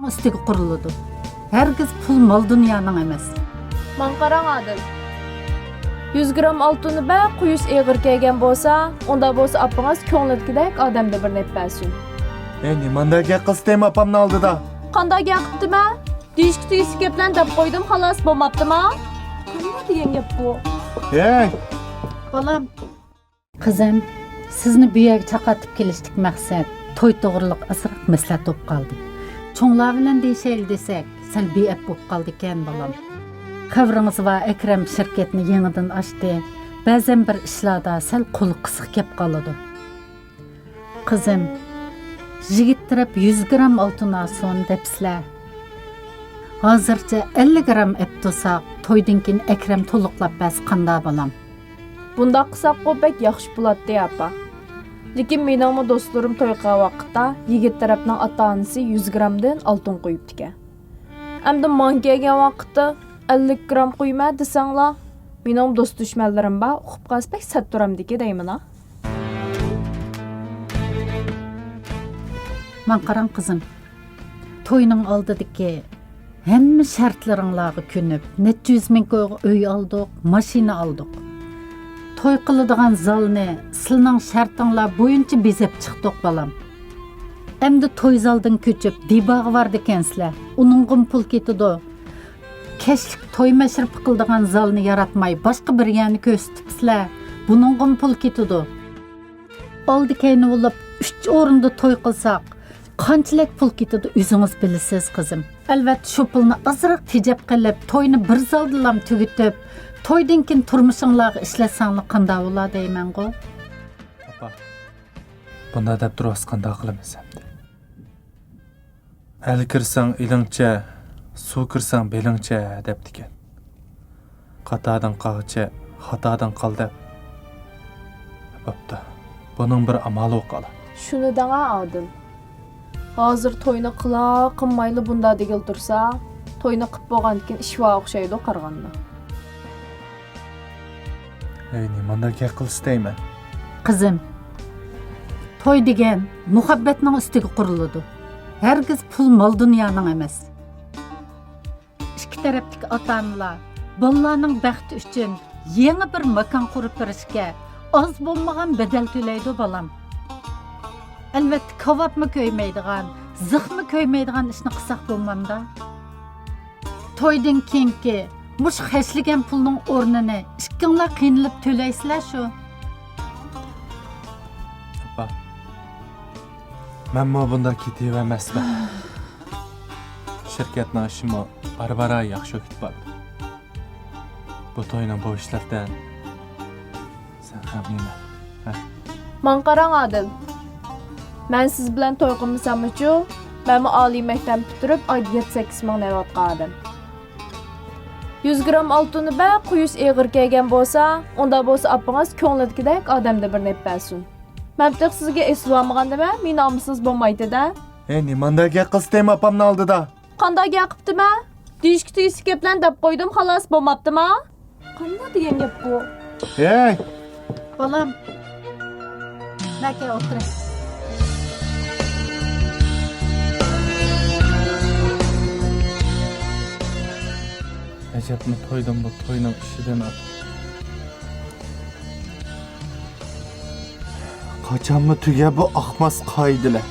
üstüge quruladi. Hergiz pul mal dünyanın emas. Man qarang Adil. 100 gram altını bə quyuş eğir kelgen bolsa, onda bolsa apаңыз көңілдікідек адамды bir netbəsin. Nimanda gel kız deyim apamın aldı da. Qanday gap qıptı mə? Deyişki tüyüsü geplen dap qoydum, xalas bolmaptı mə? Qanday degan gap bu? Hey! Balam, kızım, sizni bu yerga chaqatib kelishdik maqsad to'y to'g'riliq asriq maslahat bo'lib qoldi. Cho'nglar bilan deyishayli desak, sal be'ab bo'lib qoldi ekan balam. Qavringiz va Akram shirkatni yangidan ochdi. Ba'zan bir ishlarda sal qo'li qisiq kelib qoladi. Qizim, yigit taraf 100 gram oltin olsin debsizlar. Hozircha 50 gram eptosa to'ydan keyin Akram to'liqlab bas qanday balam. Bunda qısaq qopək yaxşı bulatdı apa. Lekin meningmi dostlarım toyqa vaqtda yigit tarafning ota-onasi 100 gramdan altın qo'yibdi ekan. Endi man kelgan vaqtda 50 gram qo'yma desanglar, mening do'st dushmanlarim bor, uqib qolsak satturamdiki deyman. Man qarang qizim. To'yning oldidagi hamma shartlaringlarga ko'nib, necha yuz ming uy oldik, mashina oldik. To'y qiladigan zalni sizning shartinglar bo'yicha bezab chiqdik balam. Endi to'y zaldan ko'chib dibag'i var ekansizlar. Uningga pul ketadi. Kashlik to'y mashrab qiladigan zalni yaratmay boshqa bir yerni ko'rsatibsizlar. Buningga pul ketadi. Oldi kayni bo'lib 3 o'rinda to'y qilsak, qanchalik pul ketadi o'zingiz bilasiz qizim. Albatta shu pulni azroq tejab qilib, to'yni bir zaldalam tugitib, to'ydan keyin turmushinglarga ishlasanglar qanday bo'ladi deyman-ku. Apa, bunda deb turasiz qanday qilamiz endi? El kirsang ilingcha, suv kirsang belingcha debdi ekan. Xatodan qog'icha, xatodan qol deb. Bo'pti. Buning bir amali qala. Shuni danga Adil. Hozir to'yni qila, qilmayli bunda degil tursa, to'yni qilib bo'lgandan keyin ishva o'xshaydi qaraganda. Nimanda gel qilish deyman. Qizim, to'y degan muhabbatning ustiga quriladi. Hergiz pul mal dunyoning emas. Ikki tarafdagi ota-onalar bolalarning baxti uchun yangi bir makon qurib berishga oz bo'lmagan bedel to'laydi balam. Albatta kavobmi ko'ymaydigan, zixmi ko'ymaydigan ishni qilsak bo'lmamda. To'ydan keyingi mush xəşligan pulning o'rnini ikkinglar qiynalib to'laysizlar shu. Apa. Men bunda ketib emasman. Şirketning ishimi barbara yaxshi o'tib bordi. Bu to'yning bu ishlardan sen ham nima? Man qarang Adil. Men siz bilan to'y qilmasam-chu, men oliy maktab bitirib oyda 7-8 ming navot qildim. 100 gram altını bə quyuş eğir kelgen bolsa, onda bolsa apаңыз көңілдікідек адамды bir netbəsin. Mən bitik sizge esivamıqan demə, men namussuz bolmaydı da. Nimanda gel kız deyim apamın aldı da. Qanday gap qıptı mə? Deyişki tüyüsü geplen dap qoydum, xalas bolmaptı mə? Qanday degan gap bu? Hey! Balam, nake otur. Acabmi to'ydim bu to'yning ishidan at. Qachonmi tuga bu ahmas qoidalar?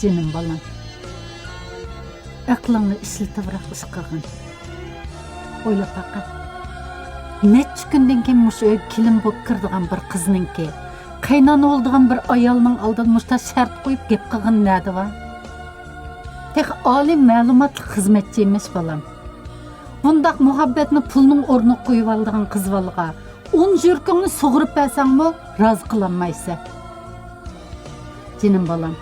Canım balam. Aqlingni ishlatibroq ish qilgin. O'ylab baqa. Necha kundan keyin mush uy kelin bo'lib kirdigan bir qizninki, qaynona bo'ldigan bir ayolning oldidan mushta shart qo'yib gap qilgan nadi va? Tek ali ma'lumotli xizmatchi emas balam. Bundaq muhabbatni pulning o'rniga qo'yib oldigan qizvalga 10 yurkingni sug'urib bersangmi, rozi qilinmaysa. Jinim balam.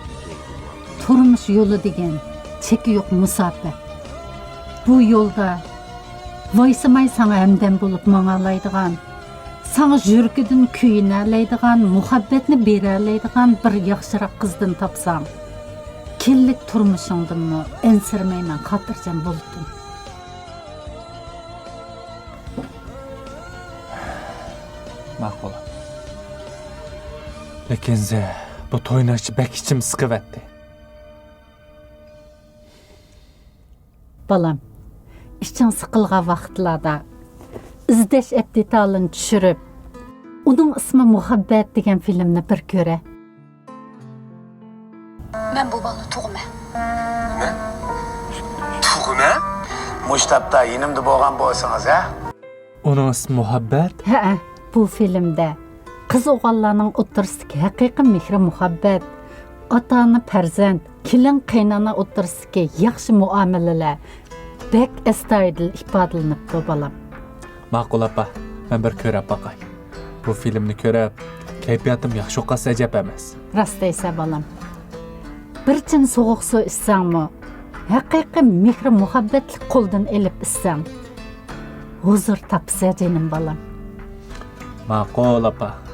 Turmush yo'li degan cheki yo'q musofa. Bu yo'lda voysimay sana hamdam bo'lib mang'alaydigan, sana yurkidan kuyunalaydigan, muhabbatni beralaydigan bir yaxshiroq qizdan topsam, kellik turmushingdimi ensirmayman, xotirjam bo'ldim. Ma'qul. Lekin Bu toynaşçı bek içim sıkıvetti. Balam, işçen sıkılgan vaqtlarda izdeş eptitalını düşürüp, onun ismi Muhabbet degan filmni bir köre. Men bu balni tug'ma. Tug'ma? Mushtapda yinimda bo'lgan bo'lsangiz, ha? Onun ismi Muhabbet. Ha, bu filmde kız oğallarının o'ttirsidagi haqiqiy mehri muhabbet, ota-ona farzand, kelin qaynona o'ttirsidagi yaxshi muomalalar bek astoydil ifodalanibdi balam. Ma'qul apa, ben bir körep bakay. Bu filmni körep, keyfiyatim yaxshi oqas ajab emas. Rost deysan balam. Bir chin sovuq suv ichsangmi, haqiqiy mehri muhabbatli qo'ldan elib ichsang, huzur topsa jinim balam. Ma'qul apa.